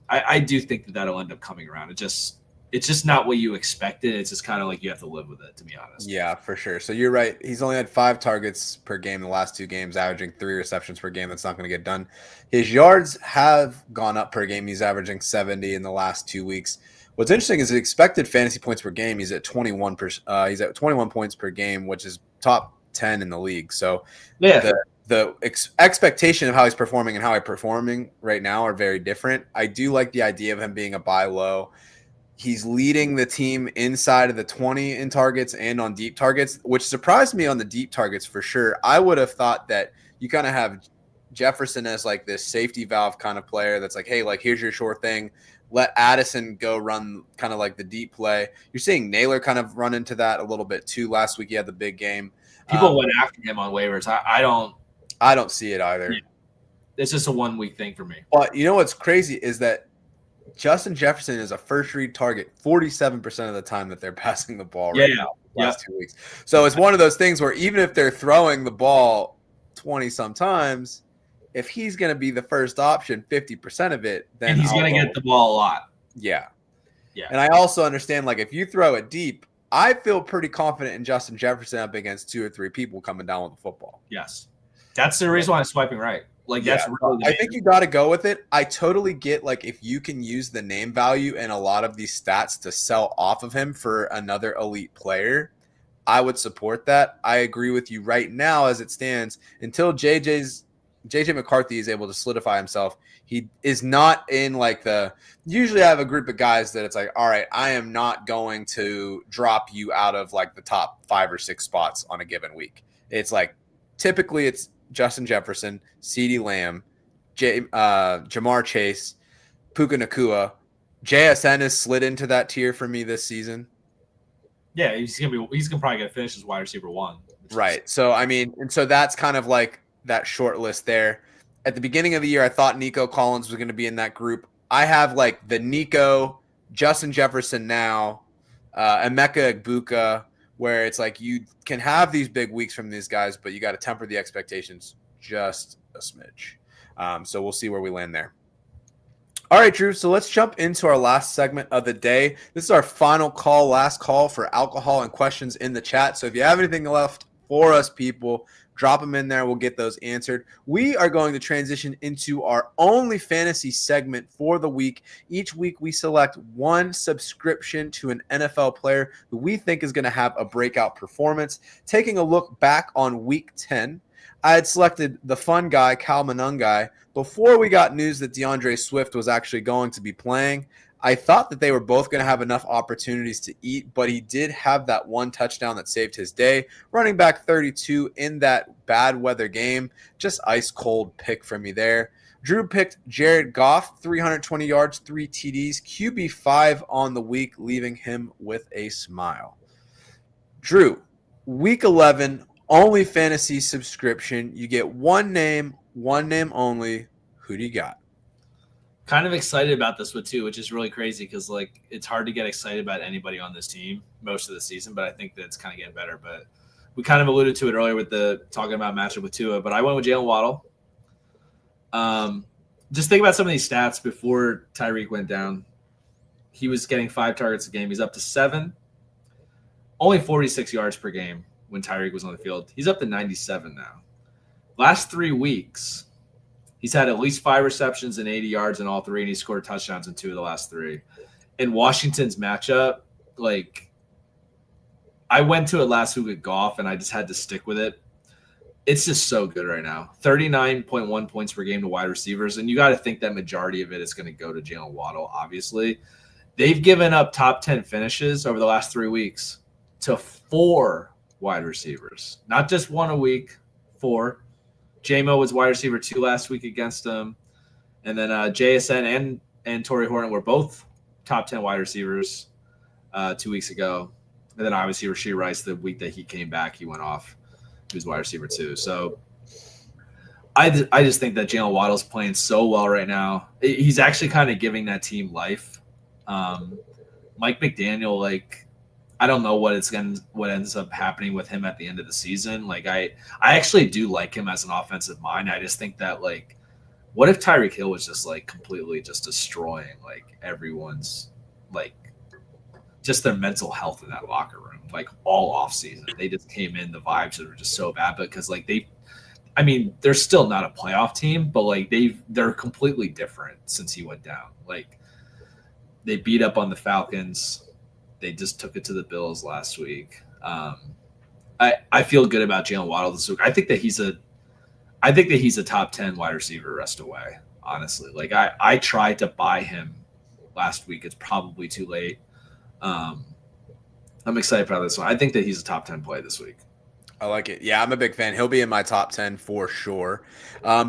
I do think that that'll end up coming around. It's just not what you expected. It's just kind of like you have to live with it, to be honest. Yeah, for sure. So you're right. He's only had 5 targets per game in the last 2 games, averaging 3 receptions per game. That's not going to get done. His yards have gone up per game. He's averaging 70 in the last 2 weeks. What's interesting is the expected fantasy points per game. He's at 21. He's at 21 points per game, which is top 10 in the league. So yeah, the expectation of how he's performing and how he's performing right now are very different. I do like the idea of him being a buy low. He's leading the team inside of the 20 in targets and on deep targets, which surprised me on the deep targets for sure. I would have thought that you kind of have Jefferson as like this safety valve kind of player that's like, hey, like here's your sure thing. Let Addison go run kind of like the deep play. You're seeing Naylor kind of run into that a little bit too. Last week he had the big game. People went after him on waivers. I don't see it either. Yeah. It's just a 1 week thing for me. But you know what's crazy is that Justin Jefferson is a first read target 47% of the time that they're passing the ball right now last 2 weeks. So it's one of those things where even if they're throwing the ball 20 sometimes, if he's going to be the first option 50% of it, then and he's going to get the ball a lot. Yeah. And I also understand, like, if you throw it deep, I feel pretty confident in Justin Jefferson up against 2 or 3 people coming down with the football. Yes. That's the reason why I'm swiping right. Like, that's really I think you got to go with it. I totally get, like, if you can use the name value and a lot of these stats to sell off of him for another elite player, I would support that. I agree with you right now as it stands. Until JJ McCarthy is able to solidify himself, he is not in, like, usually I have a group of guys that it's like, all right, I am not going to drop you out of, like, the top 5 or 6 spots on a given week. It's like, typically it's Justin Jefferson, CeeDee Lamb, Jamar Chase, Puka Nacua. JSN has slid into that tier for me this season. Yeah, he's gonna probably get finished as wide receiver 1. Right. So I mean, and so that's kind of like that short list there. At the beginning of the year, I thought Nico Collins was going to be in that group. I have like the Nico, Justin Jefferson now, Emeka Egbuka, where it's like you can have these big weeks from these guys, but you got to temper the expectations just a smidge. So we'll see where we land there. All right, Drew, so let's jump into our last segment of the day. This is our final call, last call for alcohol and questions in the chat. So if you have anything left for us, people, drop them in there. We'll get those answered. We are going to transition into our OnlyFantasy segment for the week. Each week we select one subscription to an NFL player who we think is going to have a breakout performance. Taking a look back on week 10, I had selected the fun guy, Cal Monungai, before we got news that DeAndre Swift was actually going to be playing. I thought that they were both going to have enough opportunities to eat, but he did have that one touchdown that saved his day. Running back 32 in that bad weather game. Just ice cold pick for me there. Drew picked Jared Goff, 320 yards, 3 TDs, QB5 on the week, leaving him with a smile. Drew, week 11, OnlyFantasy subscription. You get one name only. Who do you got? Kind of excited about this one too, which is really crazy because like it's hard to get excited about anybody on this team most of the season, but I think that it's kind of getting better. But we kind of alluded to it earlier with the talking about matchup with Tua, but I went with Jalen Waddle. Just think about some of these stats before Tyreek went down. He was getting 5 targets a game. He's up to 7, only 46 yards per game when Tyreek was on the field. He's up to 97 now. Last 3 weeks, he's had at least 5 receptions and 80 yards in all 3, and he scored touchdowns in 2 of the last 3. In Washington's matchup, like I went to it last week with Goff, and I just had to stick with it. It's just so good right now. 39.1 points per game to wide receivers, and you got to think that majority of it is going to go to Jalen Waddle, obviously. They've given up top 10 finishes over the last 3 weeks to 4 wide receivers. Not just 1 a week, 4. J-Mo was wide receiver 2 last week against them. And then JSN and Torrey Horton were both top 10 wide receivers 2 weeks ago. And then obviously Rashee Rice, the week that he came back, he went off. He was wide receiver 2. So I just think that Jalen Waddle's playing so well right now. He's actually kind of giving that team life. Mike McDaniel, like, I don't know what ends up happening with him at the end of the season. Like I actually do like him as an offensive mind. I just think that like, what if Tyreek Hill was just like completely just destroying like everyone's like just their mental health in that locker room, like all off season. They just came in, the vibes were just so bad because like they're still not a playoff team, but like they're completely different since he went down. Like they beat up on the Falcons. They just took it to the Bills last week. I feel good about Jalen Waddle this week. I think that he's a top 10 wide receiver rest away, honestly. Like I tried to buy him last week. It's probably too late. I'm excited for this one. I think that he's a top 10 play this week. I like it. Yeah, I'm a big fan. He'll be in my top 10 for sure.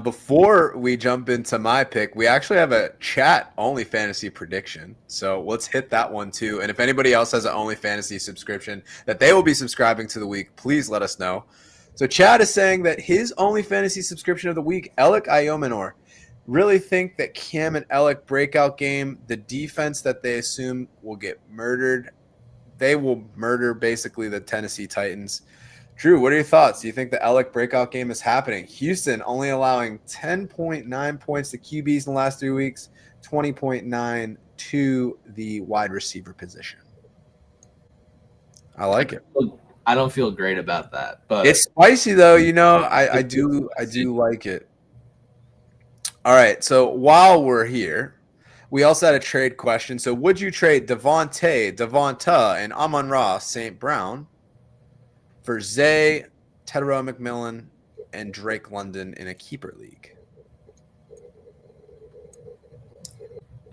Before we jump into my pick, we actually have a chat OnlyFantasy prediction. So let's hit that one too. And if anybody else has an OnlyFantasy subscription that they will be subscribing to the week, please let us know. So Chad is saying that his OnlyFantasy subscription of the week, Alec Iomenor, really think that Cam and Alec breakout game, the defense that they assume will get murdered. They will murder basically the Tennessee Titans. Drew, what are your thoughts? Do you think the Alec breakout game is happening? Houston only allowing 10.9 points to QBs in the last 3 weeks, 20.9 to the wide receiver position. I like it. I don't feel great about that, but it's spicy though. I do like it. All right. So while we're here, we also had a trade question. So would you trade Devonta, and Amon-Ra St. Brown for Zay, Tedero McMillan, and Drake London in a keeper league?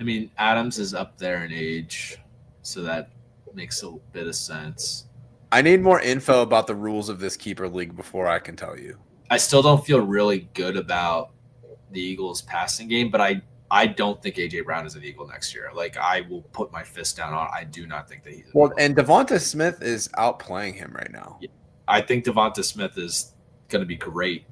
I mean, Adams is up there in age, so that makes a bit of sense. I need more info about the rules of this keeper league before I can tell you. I still don't feel really good about the Eagles' passing game, but I don't think A.J. Brown is an Eagle next year. Like, I will put my fist down on. I do not think that he's. Well, and Devonta Smith is outplaying him right now. I think Devonta Smith is going to be great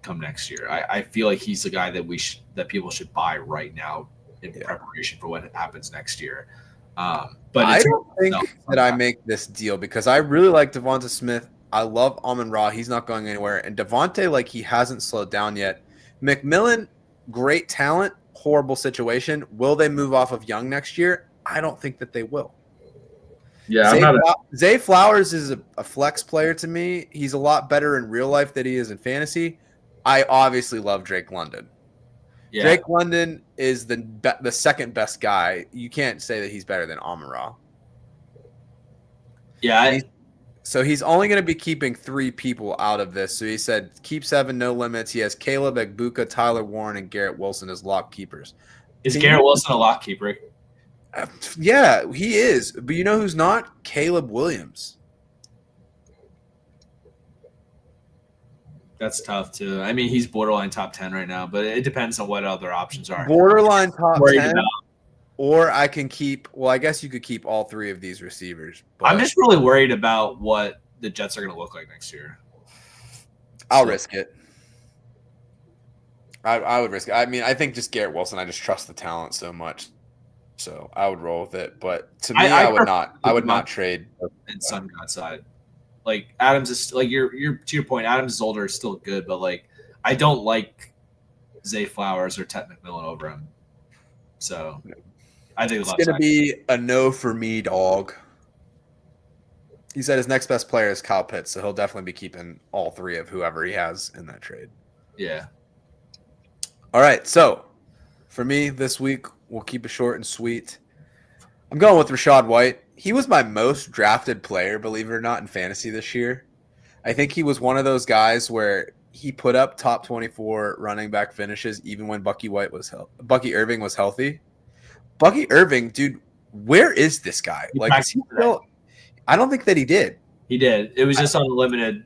come next year. I feel like he's the guy that that people should buy right now in preparation for what happens next year. But I don't think that I make this deal because I really like Devonta Smith. I love Amon-Ra. He's not going anywhere. And Devontae, like, he hasn't slowed down yet. McMillan, great talent, horrible situation. Will they move off of Young next year? I don't think that they will. Yeah, Zay Flowers is a flex player to me. He's a lot better in real life than he is in fantasy. I obviously love Drake London. Yeah. Drake London is the second best guy. You can't say that he's better than Amon-Ra. Yeah. So he's only going to be keeping 3 people out of this. So he said keep 7, no limits. He has Caleb Egbuka, Tyler Warren, and Garrett Wilson as lock keepers. Is Garrett Wilson a lock keeper? Yeah, he is. But you know who's not? Caleb Williams. That's tough, too. I mean, he's borderline top 10 right now, but it depends on what other options are. Borderline top 10, or I can keep – well, I guess you could keep all 3 of these receivers. But I'm just really worried about what the Jets are going to look like next year. I'll risk it. I would risk it. I mean, I think just Garrett Wilson, I just trust the talent so much. So I would roll with it. But to me, I would not trade. And Sun God side. Like Adams is like you're to your point. Adams is older, is still good, but like I don't like Zay Flowers or Ted McMillan over him. So I think it's going to be a no for me, dog. He said his next best player is Kyle Pitts, so he'll definitely be keeping all 3 of whoever he has in that trade. Yeah. All right, so for me this week, we'll keep it short and sweet. I'm going with Rachaad White. He was my most drafted player, believe it or not, in fantasy this year. I think he was one of those guys where he put up top 24 running back finishes even when Bucky Irving was healthy. Bucky Irving, dude, where is this guy? Like, is he still? I don't think that he did. He did. It was just unlimited.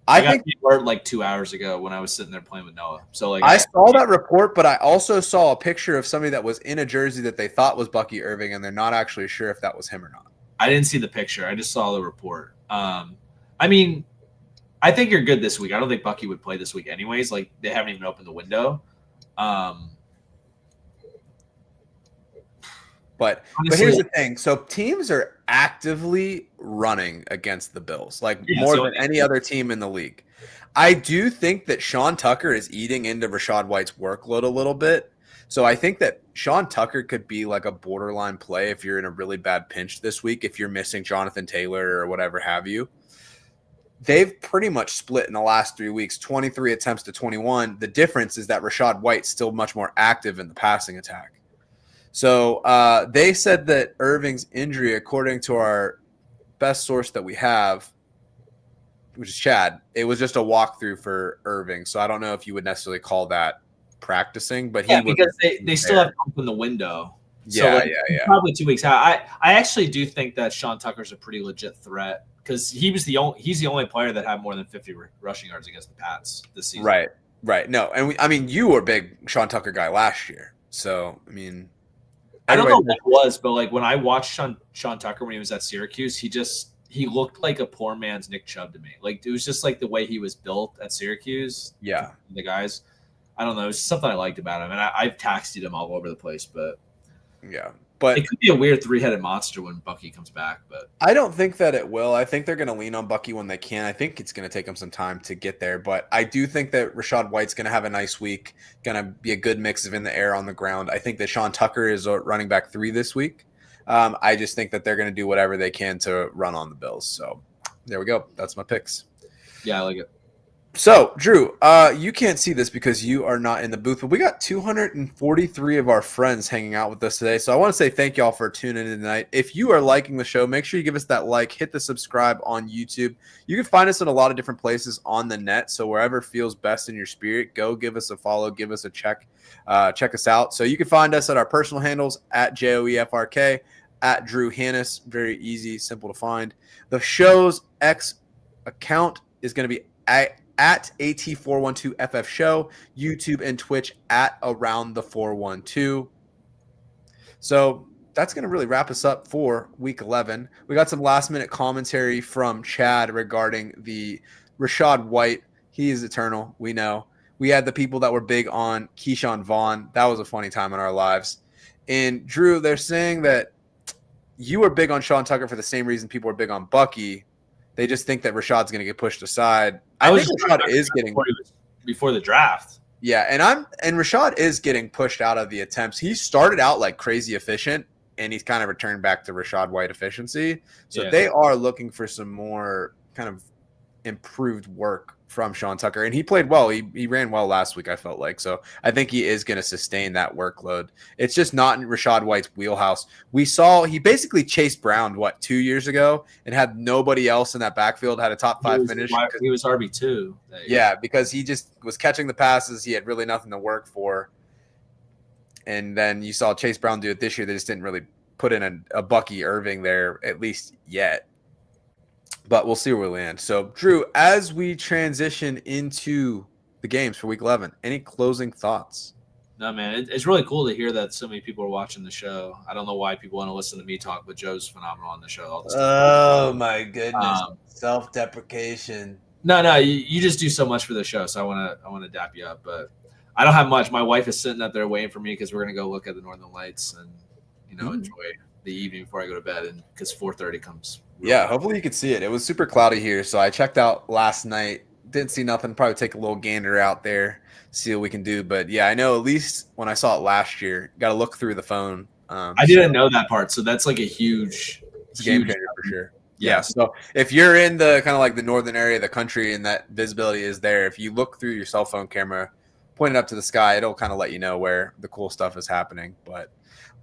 I got the alert like 2 hours ago when I was sitting there playing with Noah. So like I saw that report, but I also saw a picture of somebody that was in a jersey that they thought was Bucky Irving, and they're not actually sure if that was him or not. I didn't see the picture. I just saw the report. I mean, I think you're good this week. I don't think Bucky would play this week anyways. Like they haven't even opened the window. But here's the thing. So teams are actively running against the Bills, more than any other team in the league. I do think that Sean Tucker is eating into Rachaad White's workload a little bit. So I think that Sean Tucker could be like a borderline play if you're in a really bad pinch this week, if you're missing Jonathan Taylor or whatever have you. They've pretty much split in the last 3 weeks, 23 attempts to 21. The difference is that Rachaad White's still much more active in the passing attack. So they said that Irving's injury, according to our best source that we have, which is Chad, it was just a walkthrough for Irving. So I don't know if you would necessarily call that practicing, but because they still have to open the window So Yeah, like yeah. probably 2 weeks out. I actually do think that Sean Tucker's a pretty legit threat because he's the only player that had more than 50 rushing yards against the Pats this season. Right. No, and I mean, you were a big Sean Tucker guy last year, so I mean, I don't know everybody. what it was, but like when I watched Sean Tucker when he was at Syracuse, he looked like a poor man's Nick Chubb to me. Like it was just like the way he was built at Syracuse. Yeah, The guys, I don't know, it was something I liked about him, and I've taxied him all over the place, but yeah. But it could be a weird 3-headed monster when Bucky comes back. But I don't think that it will. I think they're going to lean on Bucky when they can. I think it's going to take them some time to get there. But I do think that Rachaad White's going to have a nice week, going to be a good mix of in the air, on the ground. I think that Sean Tucker is running back 3 this week. I just think that they're going to do whatever they can to run on the Bills. So there we go. That's my picks. yeah, I like it. So, Drew, you can't see this because you are not in the booth, but we got 243 of our friends hanging out with us today. So I want to say thank y'all for tuning in tonight. If you are liking the show, make sure you give us that like, hit the subscribe on YouTube. You can find us in a lot of different places on the net. So wherever feels best in your spirit, go give us a follow, give us a check us out. So you can find us at our personal handles at JOEFRK, at Drew Hannis. Very easy, simple to find. The show's X account is going to be at AT412FF Show, YouTube and Twitch at Around the 412. So that's going to really wrap us up for week 11. We got some last minute commentary from Chad regarding the Rachaad White. He is eternal. We know. We had the people that were big on Keyshawn Vaughn. That was a funny time in our lives. And Drew, they're saying that you were big on Sean Tucker for the same reason people were big on Bucky. They just think that Rashaad's going to get pushed aside. I think Rachaad is getting before the draft. Yeah, and Rachaad is getting pushed out of the attempts. He started out like crazy efficient, and he's kind of returned back to Rachaad White efficiency. So they are looking for some more kind of improved work from Sean Tucker, and he played well. He ran well last week, I felt like. So I think he is going to sustain that workload. It's just not in Rachaad White's wheelhouse. We saw he basically chased Brown 2 years ago and had nobody else in that backfield, had a top 5 finish. He was RB2. Yeah, because he just was catching the passes. He had really nothing to work for. And then you saw Chase Brown do it this year. They just didn't really put in a Bucky Irving there, at least yet. But we'll see where we land. So, Drew, as we transition into the games for Week 11, any closing thoughts? No, man. It's really cool to hear that so many people are watching the show. I don't know why people want to listen to me talk, but Joe's phenomenal on the show all the time. Oh, my goodness. Self-deprecation. No. You just do so much for the show, so I want to dap you up. But I don't have much. My wife is sitting up there waiting for me because we're going to go look at the Northern Lights and, enjoy the evening before I go to bed, and because 4:30 comes. Yeah, hopefully you could see it. It was super cloudy here, so I checked out last night. Didn't see nothing. Probably take a little gander out there, see what we can do. But yeah, I know at least when I saw it last year, got to look through the phone. I didn't know that part, so that's like a huge game changer for sure. Yeah. So if you're in the kind of like the northern area of the country and that visibility is there, if you look through your cell phone camera, point it up to the sky, it'll kind of let you know where the cool stuff is happening. But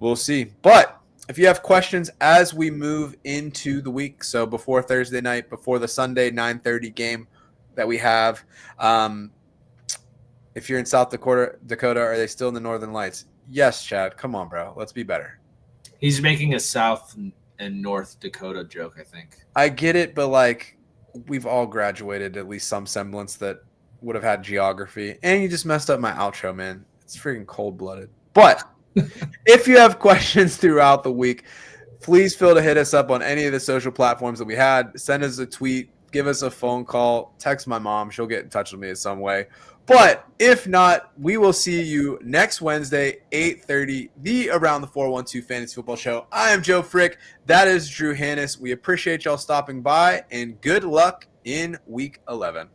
we'll see. But if you have questions as we move into the week, so before Thursday night, before the Sunday 9:30 game that we have, if you're in South Dakota, are they still in the Northern Lights? Yes, Chad. Come on, bro. Let's be better. He's making a South and North Dakota joke, I think. I get it, but like we've all graduated at least some semblance that would have had geography. And you just messed up my outro, man. It's freaking cold-blooded. But if you have questions throughout the week, please feel to hit us up on any of the social platforms that we had. Send us a tweet, give us a phone call, text my mom. She'll get in touch with me in some way. But if not, we will see you next Wednesday, 8:30, the Around the 412 Fantasy Football Show. I am Joe Frick. That is Drew Hannis. We appreciate y'all stopping by, and good luck in Week 11.